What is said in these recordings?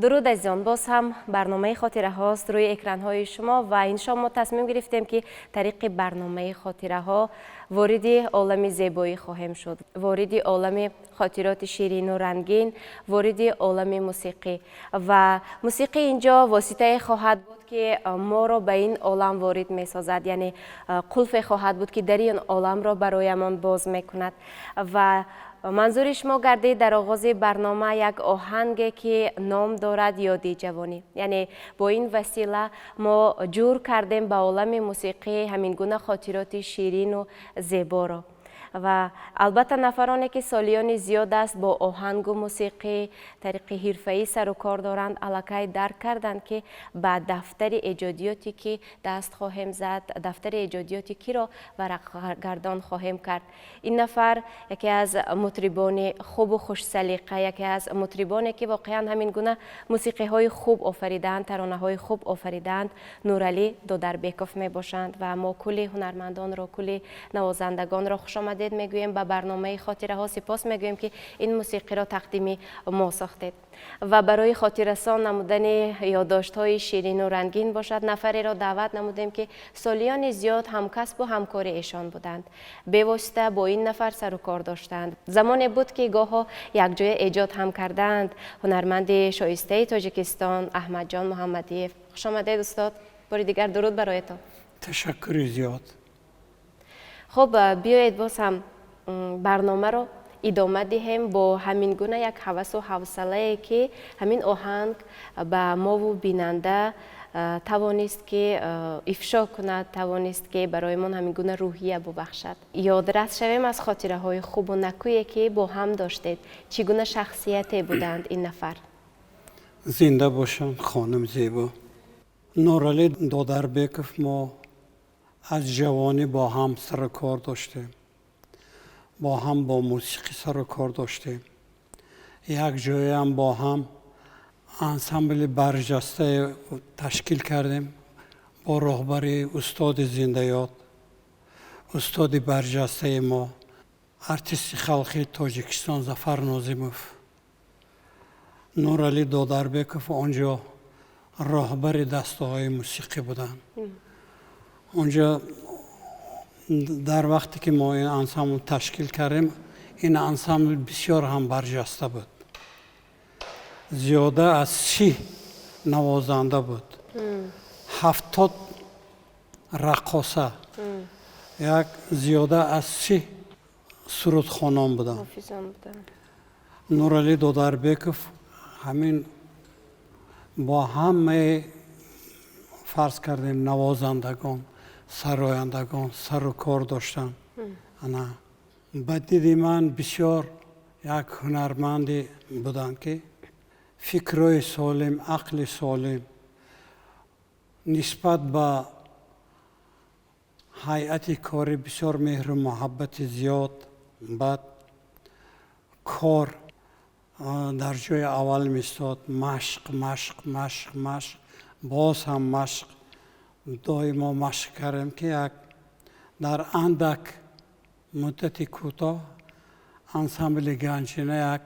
درود عزیزان، باز هم برنامه خاطره هاست روی اکران های شما و این شام ما تصمیم گرفتیم که طریق برنامه خاطره ها وارد عالم زیبایی خواهیم شد، وارد عالم خاطرات شیرین و رنگین، وارد عالم موسیقی و موسیقی اینجا واسطه خواهد بود که ما را به این عالم وارد می سازد، یعنی قلف خواهد بود که در این عالم را برایمان باز می کند و منظورش ما گردید در آغاز برنامه یک آهنگ که نام دارد یادی جوانی، یعنی با این وسیله ما جور کردیم به عالم موسیقی همین گونه خاطرات شیرین و زیبا را و البته نفرانی که سالیان زیاد است با آهنگ و موسیقی طریق حرفه‌ای سر و کار دارند الکی درک کردند که به دفتر ایجادیاتی که دست خواهیم زد، دفتر ایجادیاتی که را ورق‌گردان خواهیم کرد. این نفر یکی از مطربان خوب و خوش سلیقه، یکی از مطربانی که واقعا همین گونه موسیقی های خوب آفریدند، ترانه های خوب آفریدند، نورعلی دودربیکوف می باشند و ما کلی هنرمندان را، کلی نوازندگان را خوش آمدید میگوییم به برنامه خاطره ها. سپاس میگوییم که این موسیقی را تقدیم ما ساختید و برای خاطررسان نمودن یادداشت های شیرین و رنگین باشد نفری را دعوت نمودیم که سالیان زیاد همکسب و همکار ایشان بودند، بواسطه با این نفر سر و کار داشتند. زمانی بود که گاها یک جای ایجاد هم کردند. هنرمند شایسته تاجیکستان احمد جان محمدیف، خوش آمدید استاد. بار دیگر درود برایتان. تشکر زیاد. خب بیایید باز هم برنامه رو ادامه دهیم با همین گونه یک هوس و حوصله که همین آهنگ به ما و بیننده توانست که افشا کند، توانست که برای من همین گونه روحیه ببخشد. یادرس شویم از خاطره های خوب و نکویی که با هم داشتید. چگونه شخصیتی بودند این نفر؟ زنده باشند خانم زیبا. نورعلی دودربیکوف ما از جوانی با هم سر و کار داشتیم، با هم با موسیقی سر و کار داشتیم. یک جایی هم با هم انسامبل برجسته تشکیل کردیم با راهبری استاد زنده‌یاد، استاد برجسته ما، ارتیست خلقی تاجیکستان ظفر ناظموف. نورعلی دودربیکوف آنجا راهبر دسته های موسیقی بودند. اونجا در وقتی که ما این انسامبل تشکیل کردیم، این انسامبل بسیار هم برجسته بود. زیاده از 30 نوازنده بود، 70 رقاصه، یک زیاده از 30 سرودخوانان بودند. نورعلی دودربیکوف همین با همه فرض کردیم نوازندگان، سرایندگان سر و کار داشتن. انا به دید من بسیار یک هنرمندی بودن که فکرای سالم، عقل سالم، نسبت به هیئت کاری بسیار مهر و محبت زیاد، بعد کار در جای اول میستاد، مشق مشق مشق مشق، باز هم مشق. دائما مشق کردیم که یک در اندک مدت کوتاه انسامبل گنجینه یک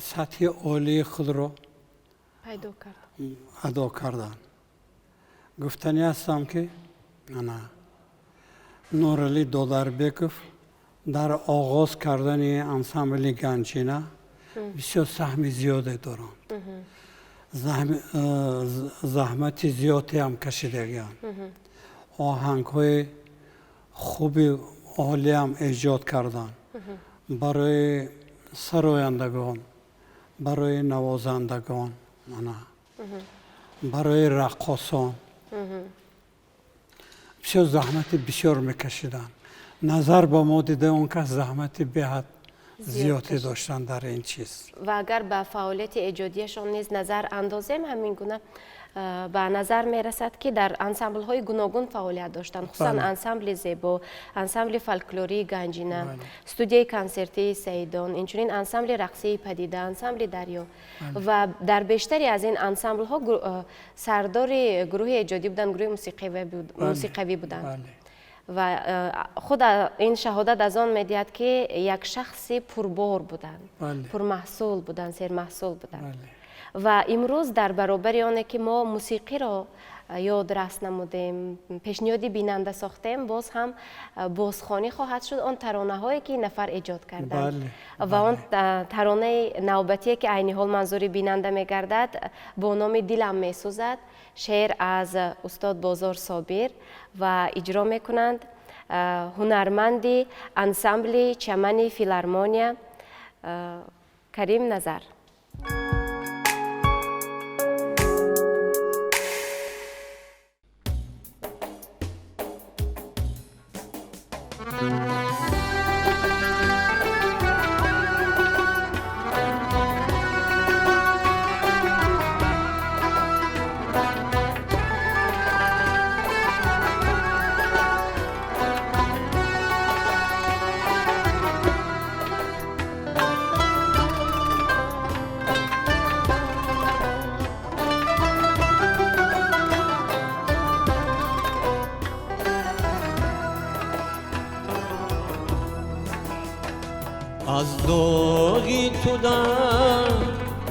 سطح عالی خود را ادا کردن. گفتنی هستم که نه، نورعلی دودربیکوف در آغاز کردن انسامبل گنجینه بسیار سهم زیاده دارند، زحمت زیادی هم کشیدگیان، آهنگ های خوبی عالی هم ایجاد کردن برای سرایندگان، برای نوازندگان، برای رقاصان. بسیار زحمت بسیار میکشیدن. نظر با ما دیده اون که زحمت بهت زیادی داشتن در این چیز. و اگر به فعالیت ایجادیشان نیز نظر اندازیم، همین گونه به نظر می رسد که در انسامبل های گوناگون فعالیت داشتند، خصوصا انسامبل زیبا، انسامبل فولکلوری گنجینه، استودیوی کنسرتی سیدان، اینچنین انسامبل رقصی پدیده، انسامبل دریا و در بیشتری از این انسامبل ها سردار گروه ایجادی بودند، گروه موسیقی بودند. و خود این شهادت از آن می‌دهد که یک شخص پربار بودند، پرمحصول بودند، سرمحصول بودند. و امروز در برابر آنه که ما موسیقی را یادرس نمودیم، پیشنهادی بیننده ساختیم، باز هم بازخوانی خواهد شد آن ترانه هایی که نفر ایجاد کردند و آن ترانه نوبتی که عین حال منظور بیننده میگردد با نام دلم میسوزد، شعر از استاد بازار صابر و اجرا میکنند هنرمندی انسامبل چمن فیلارمونیا کریم نظر. از داغی تو در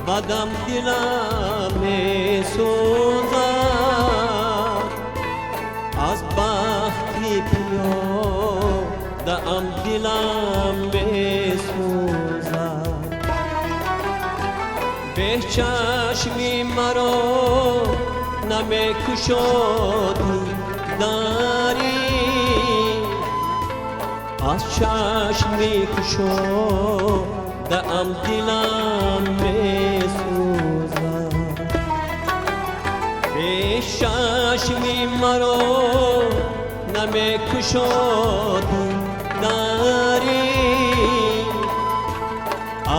بدم دلم می سوزد، از بختی پیاده ام دلم می سوزد، به چشمی مرا نمی کشادی داری، از چشمی کشاده ام دلم می سوزد، به چشمی مرا نمی کشادی داری،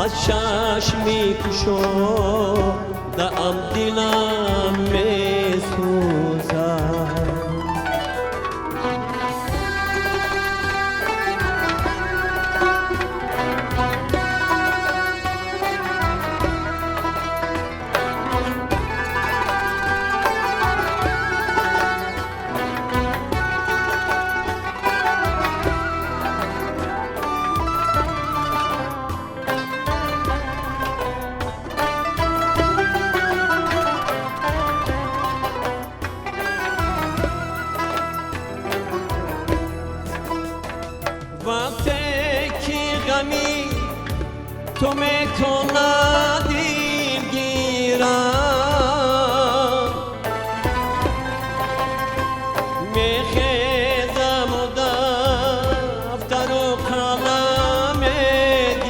از چشمی کشاده ام دلم می سوزد. وقتی که غمی تو میکند گیرم، میخیزم و دفتر و قلم میگیرم،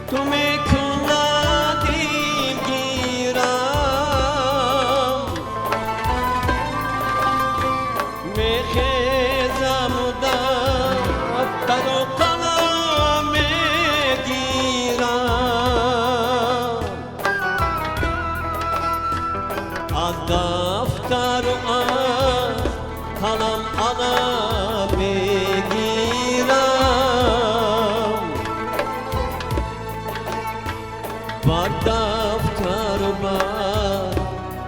تو میکندی گیرم، میخیزم و دفتر و قلم میگیرم، از دفتر و از قلم قلم میگیرم، بر دفتر و بر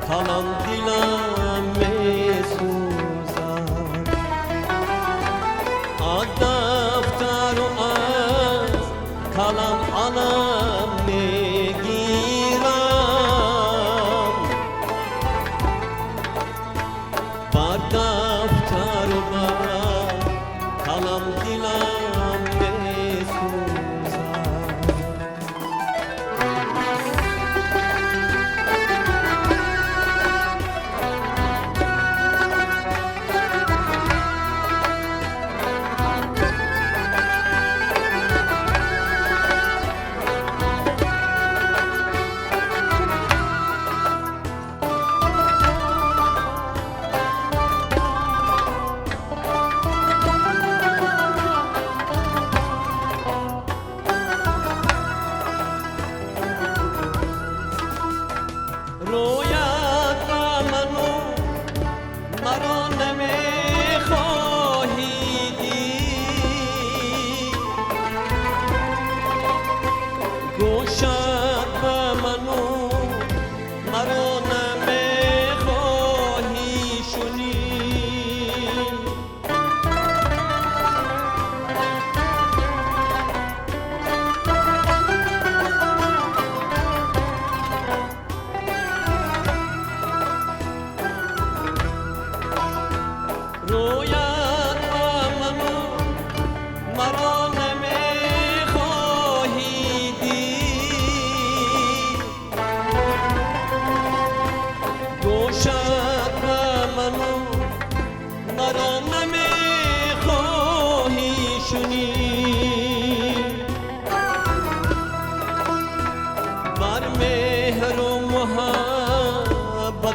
قلم دلم می سوزد، از دفتر و از قلم قلم می گیرم، بر دفتر و بر قلم دلم می سوزد.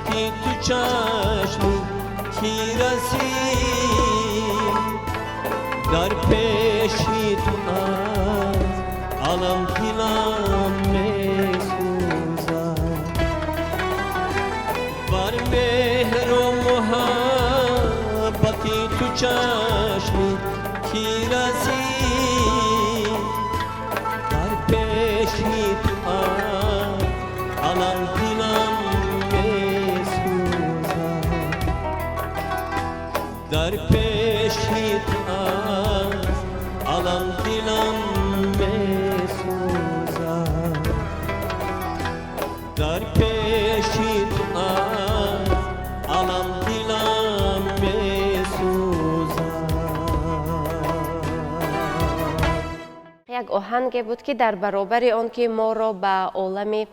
وقتی تو چشم کی رسید در پیشی تو از عالم دلم میسوزد بر مهر و محبتی تو چشم کی رسید در پیشی تو از عالم دلم میسوزد در پیشی تو از عالم دلم میسوزد در پیشی تو از عالم دلم میسوزد. یک آهنگ بود که در برابر آن که ما را به عالم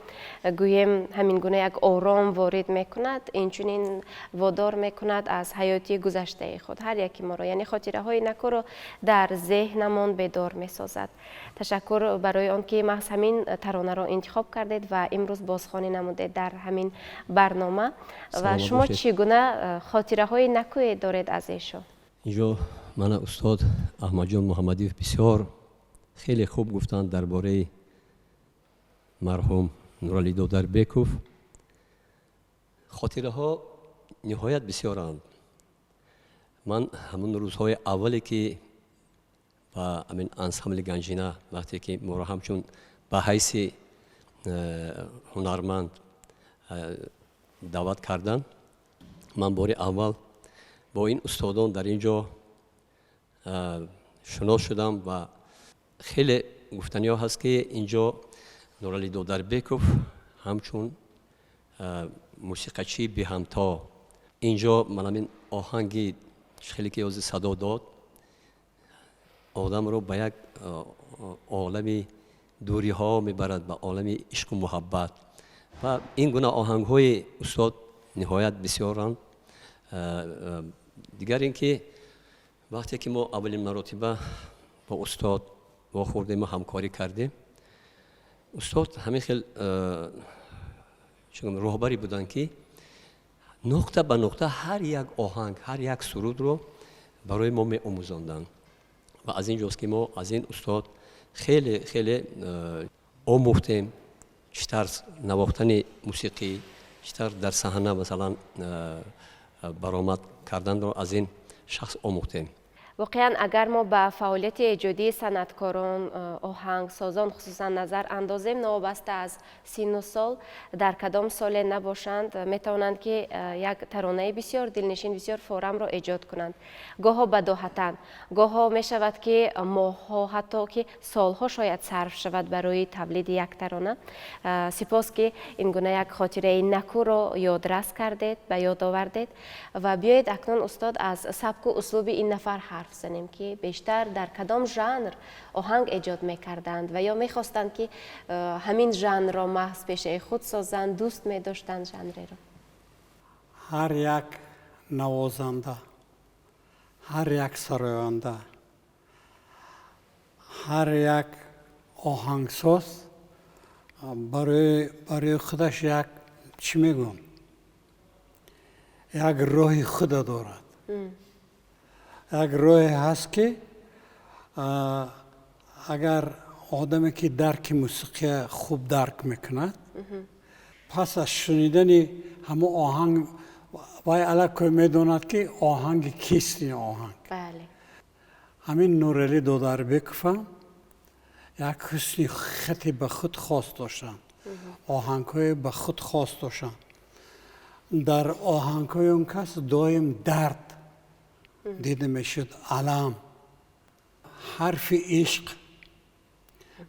گویم همین گونه یک آرام وارد میکند اینچنین وادار میکند از حیاتی گذشته خود هر یکی ما را یعنی خاطره های نکو را در ذهنمان بیدار میسازد. تشکر برای آن که محض همین ترانه را انتخاب کردید و امروز بازخوانی نمودید در همین برنامه و شما چگونه خاطره های نکوی دارید از ایشان؟ اینجا من استاد احمد جان محمدی بسیار خیلی خوب گفتند درباره مرحوم نورعلی دودربکوف. خاطره ها نهایت بسیارند. من همون روزهای اولی که با همین انسامبل گنجینه وقتی که ما را همچون به حیث هنرمند دعوت کردن من بار اول با این استادان در اینجا شناس شدم و خیلی گفتنی ها هست که اینجا نورعلی دودربکوف همچون موسیقیچی به همتا اینجا من همین آهنگی خیلی که از صدا داد آدم رو به یک عالم دوری ها میبرد به عالم عشق و محبت و این گونه آهنگ های استاد نهایت بسیارند. دیگر اینکه وقتی که ما اولین مراتبه با استاد واخورده ما همکاری کردیم استاد همین خیلی راهبری بودن که نقطه به نقطه هر یک آهنگ هر یک سرود رو برای ما می آموزاندن و از اینجاست که ما از این استاد خیلی خیلی آموختیم چطور نواختن موسیقی چطور در صحنه مثلا برآمد کردن رو از این شخص آموختیم. واقعا اگر ما به فعالیت ایجادی صنعتکاران آهنگسازان خصوصا نظر اندازیم نوابسته از سن و سال در کدام سال نباشند میتوانند که یک ترانه بسیار دلنشین بسیار فورم را ایجاد کنند. گاها بداهتاً گاها می شود که ماهها حتی که سالها شاید صرف شود برای تولید یک ترانه. سپاس که این گونه یک خاطره نکو را یادرس کردید به یاد آوردید و بیایید اکنون استاد از سبک و اسلوب این نفر حرف زنیم که بیشتر در کدام ژانر آهنگ ایجاد میکردند و یا میخواستند که همین ژانر را محض پیش خود سازند دوست میداشتند ژانر را. هر یک نوازنده هر یک سراینده هر یک آهنگساز برای خودش یک چی میگم یک راه خود دارد. یک راه هست که اگر آدمی که درک موسیقی خوب درک میکند پس از شنیدن همه آهنگ وای الک میداند که آهنگ کیست این آهنگ. بله. همین نورعلی دودربکوف یک حسن خطی به خود خاص داشتند. آهنگ‌های به خود خاص داشتند. در آهنگ‌های اون کس دایم درد دیده میشد، علم، حرف عشق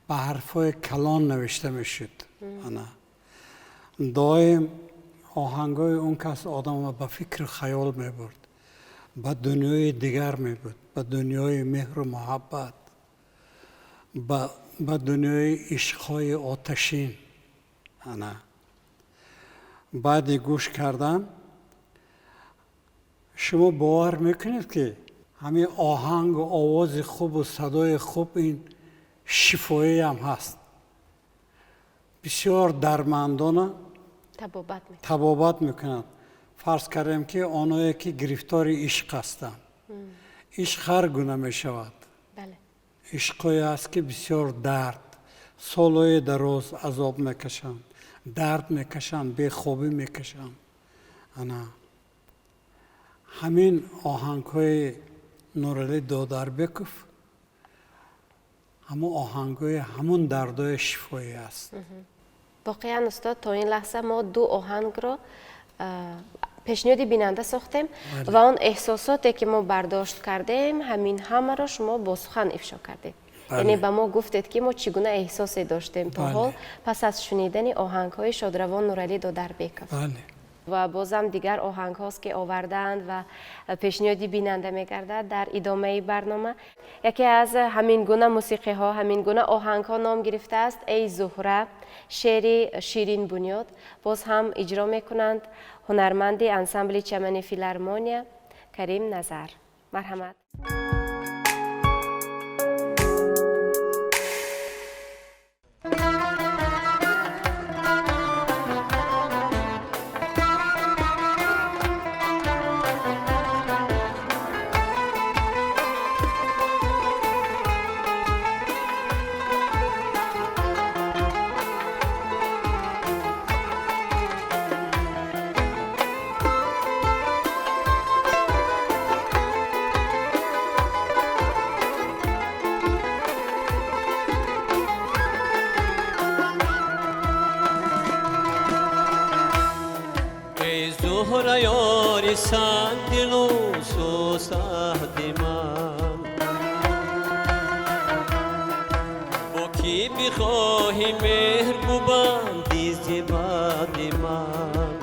به حرف‌های کلان نوشته میشد. دایم آهنگ‌های اون کس آدم به فکر خیال میبرد، به دنیای دیگر میبرد، به دنیای مهر و محبت، به دنیای عشق‌های آتشین. بعد گوش کردن شما باور میکنید که همین آهنگ و آواز خوب و صدای خوب این شفایی هم هست. بسیار درمندانه табобат мекунад. фарз кардем ки оное ки гирифтори ишқ ҳастанд. ишқ ҳар гуна мешавад. ишқое аст ки бисёр дард, солҳои дароз азоб мекашанд, дард мекашанд, бехобӣ мекашанд. ана ҳамин оҳангҳои Нуралӣ Додарбеков ҳамон оҳангҳои ҳамон дардҳои шифоӣ аст. воқеан устод то ин лаҳза мо ду оҳангро пешниҳоди бинанда сохтем ва он эҳсосоте ки мо бардошт кардем ҳамин ҳамаро шумо бо сухан ифшо кардед. яъне ба мо гуфтед ки мо чӣ гуна эҳсосе доштем то ҳол пас аз шунидани оҳангҳои шодравон Нуралӣ Додарбеков. ва бозам дигар оҳангҳост ки овардаанд ва пешниҳоди бинанда мегардад дар идомаи барнома. яке аз ҳамин гуна мусиқиҳо, ҳамин гуна оҳангҳо ном гирифтааст Эй Зуҳра, шеъри Ширин Бунёд. боз ҳам иҷро мекунанд ҳунарманди ансамбли чамани филармония Карим Назар. марҳамат. زهره یاری سن دل و سوزد من با کی بخواهی مهر ببندی زباد من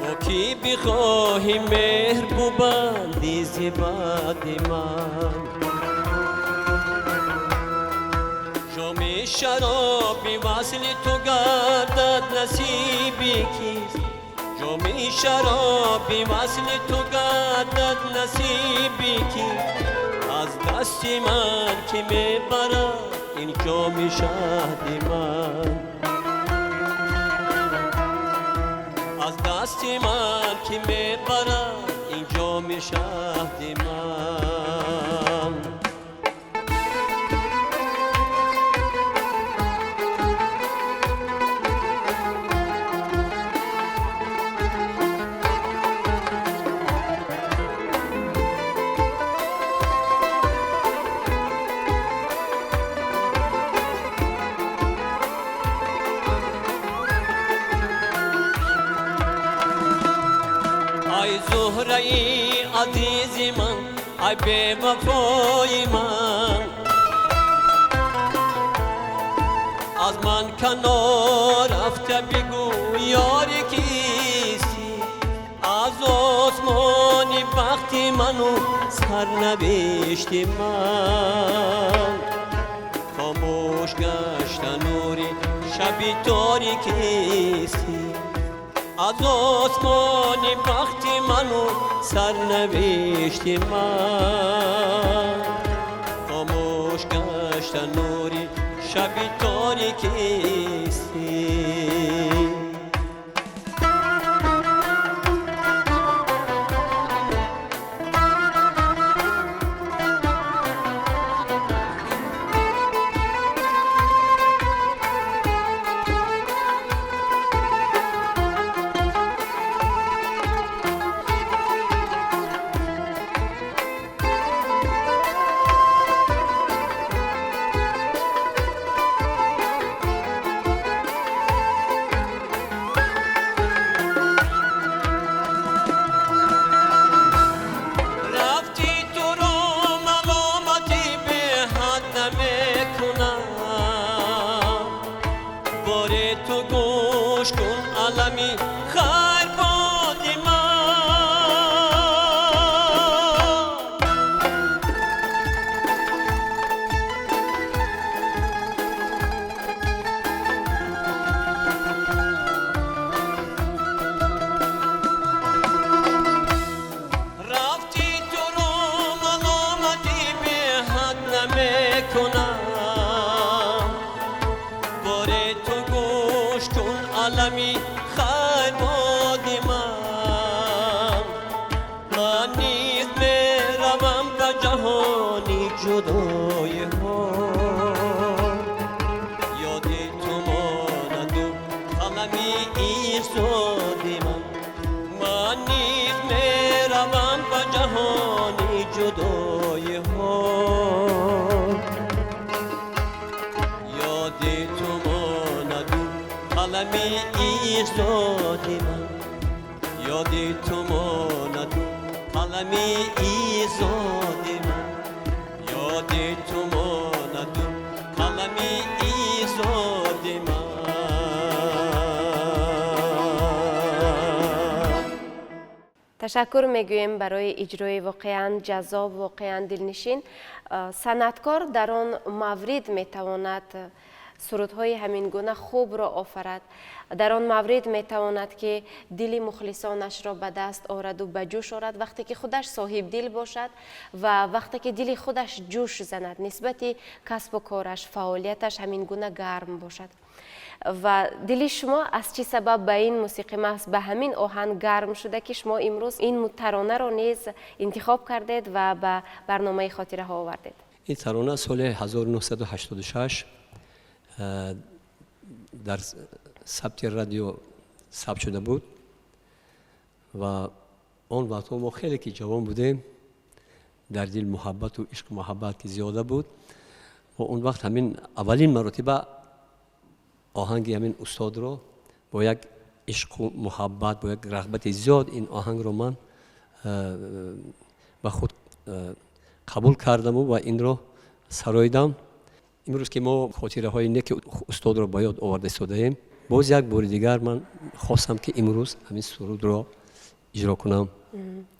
با کی بخواهی مهر ببندی زباد من جام شرابی وصل تو گردد نصیبی کیست جام شرابی وصل تو گردد نصیبی کیست از دست من که میبرد این جام شهد من از دست من که میبرد این جام شهد من ای زهره ای عزیزی من ای بی وفای من از من کنار رفته بگو یاری کیستی از آسمانی وقتی منو سرنوشتی من خاموش گشت نوری شبی تاریکیستی از آسمانی وقتی منو سرنوشتی من خاموش گشت نوری شبی تاریکیستی تو گوش کن علمی خیر بادی من رفتی تو رو ملامتی به حد نمیکنم باره تو گوش علمی خیر بادی من نیز میروم به جهانی جدای ها یادی تو ماند و قلمی ایستادی من نیز میروم به جهانی جدای ها یادی تو ماند و قلمی ایستادی من یادی تو ماند و قلمی ایستادی من یادی تو ماند و قلمی ایستادی من تشکر میگویم برای اجرای واقعا جذاب، واقعا دلنشین. صنعتکار در آن مورد میتواند سرودهای همین گونه خوب را آفرد. در آن مورد میتواند که دل مخلصانش را به دست آورد و به جوش آورد وقتی که خودش صاحب دل باشد و وقتی که دل خودش جوش زند، نسبت کسب و کارش، فعالیتش همین گونه گرم باشد. و دل شما از چه سبب به این موسیقی محض به همین آهنگ گرم شده که شما امروز این ترانه را نیز انتخاب کردید و به برنامه خاطره ها آوردید؟ این ترانه سال 1986 در ثبت رادیو ثبت شده بود و آن وقت ما خیلی که جوان بودیم، در دل محبت و عشق محبت که زیاده بود و اون وقت همین اولین مرتبه آهنگ همین استاد رو با یک عشق و محبت، با یک رغبت زیاد این آهنگ رو من به خود قبول کردم و این رو سراییدم. امروز که ما خاطره های نیک استاد رو باید آورده سودهیم، باز یک بار دیگر من خواستم که امروز همین سرود رو اجرا کنم.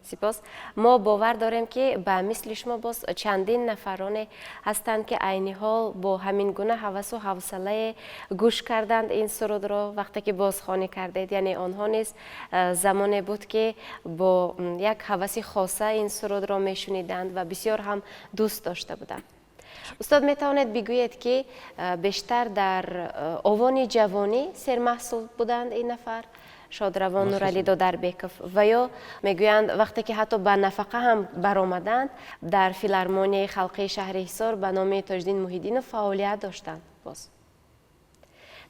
سپاس. ما باور داریم که به مثل شما باز چندین نفران هستند که عین حال با همین گونه هوس و حوصله گوش کردند این سرود را وقتی که بازخوانی کردید. یعنی آنها نیز زمانی بود که با یک هوس خاصه این سرود را میشنیدند و بسیار هم دوست داشته بودند. استاد میتواند بگویید که بیشتر در آوان جوانی سرمحصول بودند این نفر، شادروان نورعلی دودربیکوف، و یا میگویند وقتی که حتی به نفقه هم برآمدند در فیلارمونی خلقی شهر حصار به نام تاجدین محیدین فعالیت داشتند. باز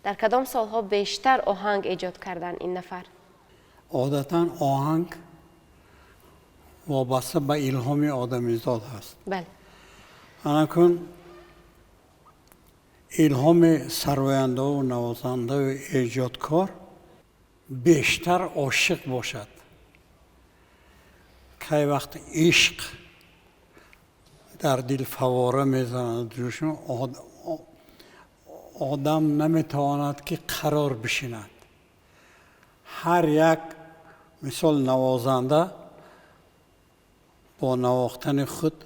در کدام سالها بیشتر آهنگ ایجاد کردند این نفر؟ عادتا آهنگ وابسته به الهام آدمیزاد هست. بله. انکن الهام سراینده و نوازنده و ایجادکار بیشتر عاشق باشد که وقت عشق در دل فواره میزند جوشون، آدم نمیتواند که قرار بشیند. هر یک مثال نوازنده با نواختن خود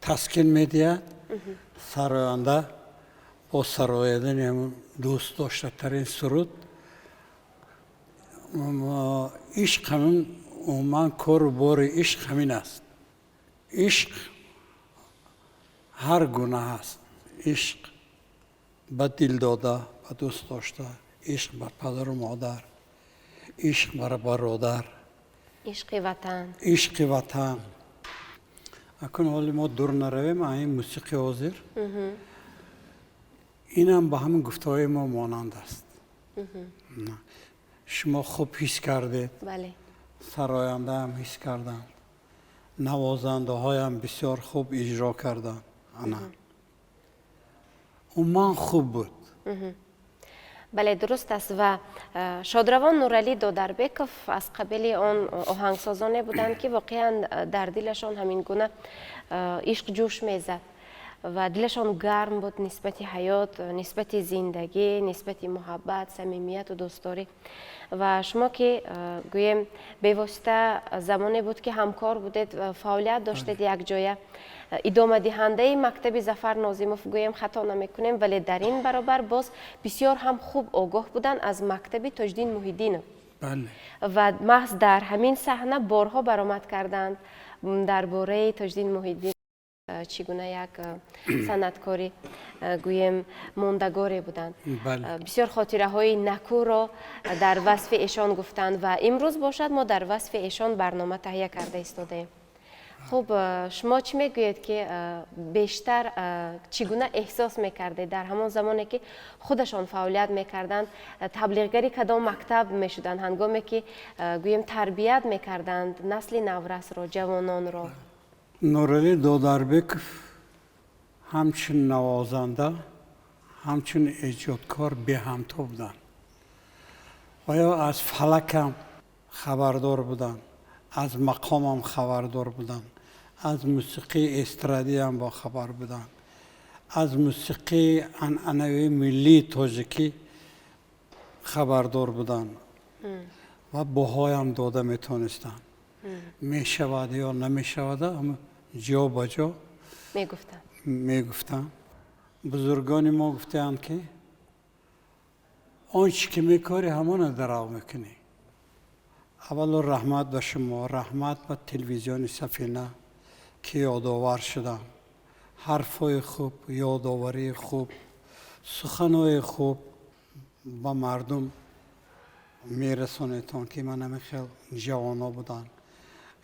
تسکین میدهد، سراینده با سراییدن دوست داشته ترین سرود. عشق همین من کار و بار عشق همین است. عشق هر گونه هست. عشق به دل داده، به دوست داشته، عشق بر پدر و مادر، عشق بر برادر، عشق وطن. عشق وطن. اکنون حالی ما دور نرویم، این موسیقی حاضر این هم به همین گفته‌های ما مانند است. شما خوب حس کردید. بله. سراینده هم حس کردن، نوازنده های هم بسیار خوب اجرا کردن. اون من خوب بود. بله درست است. و شادروان نورعلی دودربیکوف از قبیل آن آهنگسازانی بودند که واقعا در دلشان همین گونه عشق جوش میزد و دلشان گرم بود نسبت حیات، نسبت زندگی، نسبت محبت، صمیمیت و دوستداری. و شما که گویم بیواسطه زمانی بود که همکار بودید و فعالیت داشتید یک جایه، ادامه دهنده مکتب ظفر ناظموف گویم خطا نمیکنیم، ولی در این برابر باز بسیار هم خوب آگاه بودن از مکتب تاجدین محیدین. بله. و محض در همین صحنه بارها برآمد کردند درباره تاجدین محیدین چگونه یک صنعتکاری گویم موندگاری بودند. بله. بسیار خاطره های نکو را در وصف ایشان گفتند و امروز باشد ما در وصف ایشان برنامه تهیه کرده ایستادیم. خب شما چی میگویید که بیشتر چگونه احساس میکردید در همان زمانی که خودشان فعالیت میکردند؟ تبلیغگری کدام مکتب میشدند هنگامی که گویم تربیت میکردند نسل نورس را، جوانان را؟ نورعلی دودربکov همچون نوازنده همچون ایجادکار به همتا بودند. آیا از فلکم خبردار بودند، از مقامم خبردار بودند، از موسیقی استرادی هم با خبر بودند، از موسیقی عنعنوی ملی تاجیکی خبردار بودند و بهای هم داده میتونستند. می شود یا نمی شود اما جا با جا میگفتند. بزرگان ما گفتند که آنچه که میکاری همون درآ میکنی. اول رحمت به شما، رحمت به تلویزیون سفینه که یادآور شدم. حرفای خوب، یادآوری خوب، سخنهای خوب به مردم میرسونیتون که من نمیخیل جوانا بودن.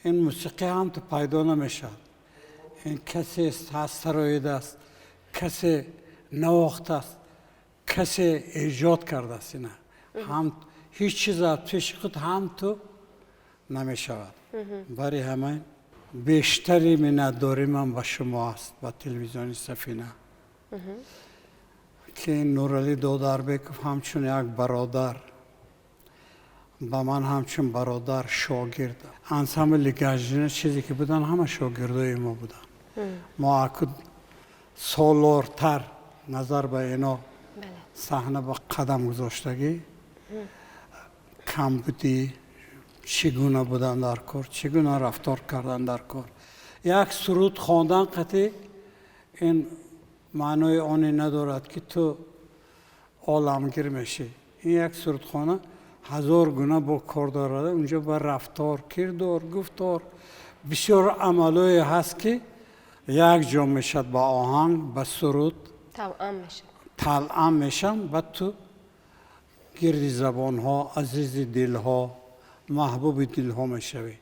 این موسیقی هم تو پیدا نمیشد. این کسی هست سرایید است، کسی نواخت است، کسی ایجاد کرده است. نه هم هیچ چیز از پیش خود هم تو نمیشود. برای همین بیشتری منتداری من با شما است، با تلویزیون سفینه که نورعلی دودربکov همچون یک برادر با من همچون برادر شاگرد انسامبل گاجین چیزی که بودن همه شاگردای ما بودن. ما اکد سالارتر نظر به اینا صحنه با قدم گذاشتگی کم بودی، چگونه بودن در کار، چگونه رفتار کردن در کار. یک سرود خواندن قطعی این معنای آنی ندارد که تو عالمگیر میشی. این یک سرود خانه 1000 گونه با کار دارد. اونجا با رفتار، کردار، گفتار بسیار عملای هست که یک جا میشد با آهنگ، با سرود تلعام میشن. بعد تو گردی زبان ها، عزیز دل ها، محبوب دل ها میشوی.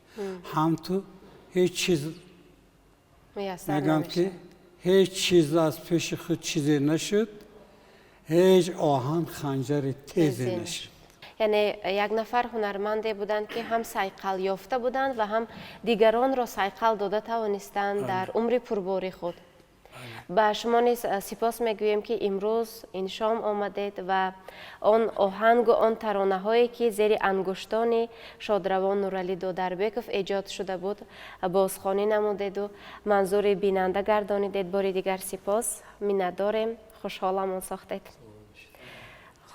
هم تو هیچ چیز میگم که هیچ چیز از پیش خود چیزی نشد، هیچ آهن خنجر تیزی نشد. یعنی یک نفر هنرمنده بودند که هم سایقل یافته بودند و هم دیگران را سایقل داده توانستند در عمر پرباری خود. با شما نیز سپاس میگویم که امروز این شام آمدید و آن آهنگ و آن ترانه هایی که زیر انگشتان شادروان نورعلی دودربکov ایجاد شده بود بازخوانی نمودید و منظور بیننده گردانیدید. بار دیگر سپاس می‌داریم، خوشحالم ساختید.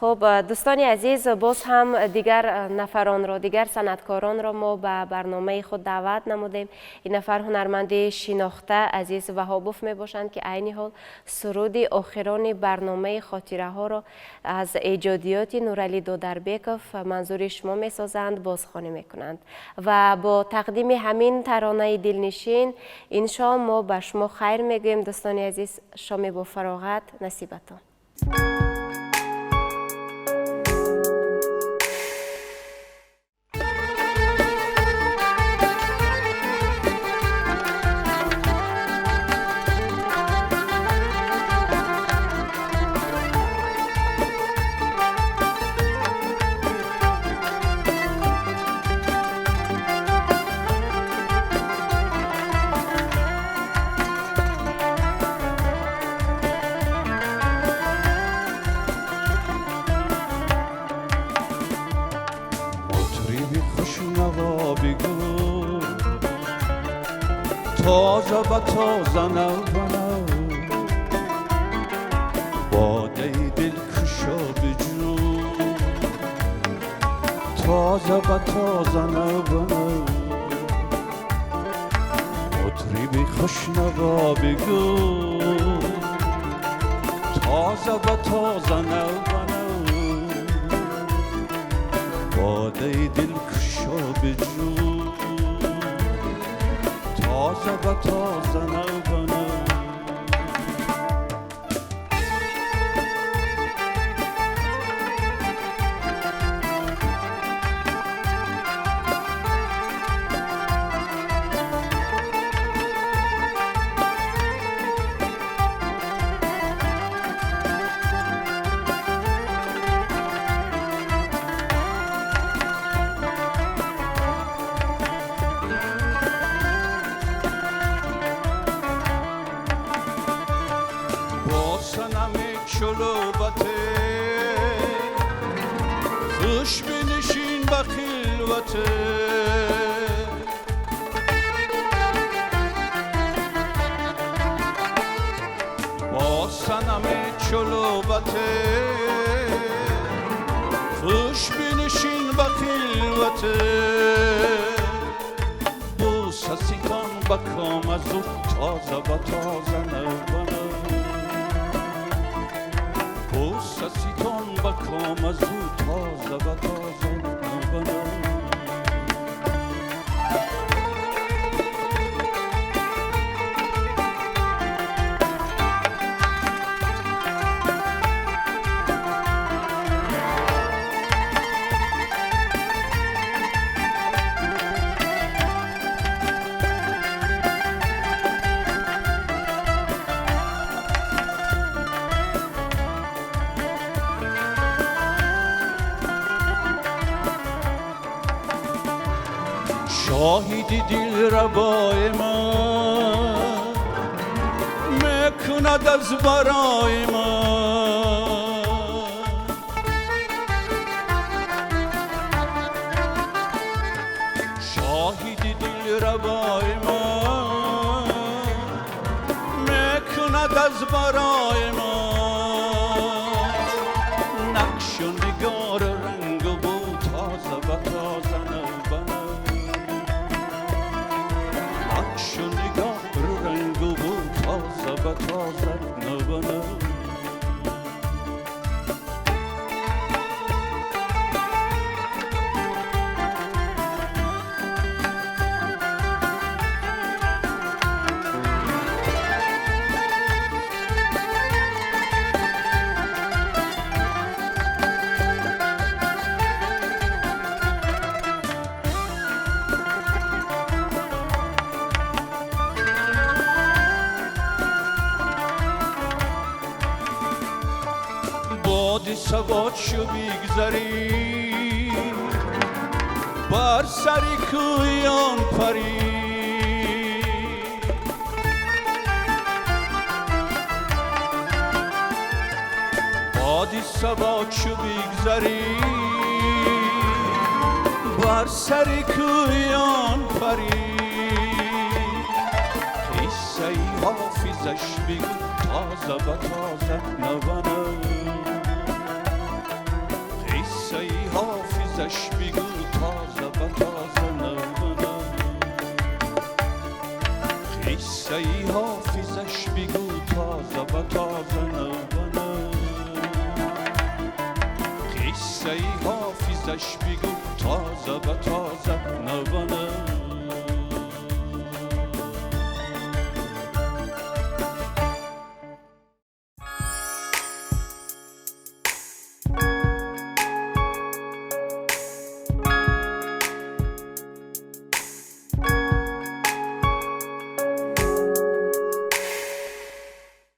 خب دوستان عزیز، باز هم دیگر نفران را، دیگر صنعتکاران را ما به برنامه خود دعوت نمودیم. این نفر هنرمند شناخته عزیز وهابوف می باشند که عین حال سرود آخران برنامه خاطره ها را از ایجادیات نورعلی دودربکov منظور شما می سازند، بازخوانی می کنند و با تقدیم همین ترانه دلنشین این شام ما به شما خیر می گوییم. دوستان عزیز، شام با فراغت نصیبتان. تازه و تازه نو باده دل کشا بجو، تازه و تازه نو مطربی خوشنوا بگو، تازه و تازه نو باده دل کشا بجو، تازه و تازه نو خوش بنشین به خلوته با صنم چلوبته خوش بنشین به خلوته بوسسی کن به کام از او تازه و تازه نبنه بوسسی کن به کام از او تازه و تازه نبنه شاهدی دل ربای من میکند از برای من شاهدی دل ربای من میکند از برای من نقش و نگار رنگ و بو تازه و تازه نبنه نقش و نگار رنگ و بو تازه و تازه نبنه باد سواد شو بیگذری بر سری کویان پری باد سواد شو بیگذری بر سری کویان پری قصه ای حافظش بگو تازه و تازه نبنه قصه ای حافظش بگو تازه و تازه نبنه قصه ای حافظش بگو تازه و تازه نبنه قصه ای حافظش بگو تازه و تازه نبنه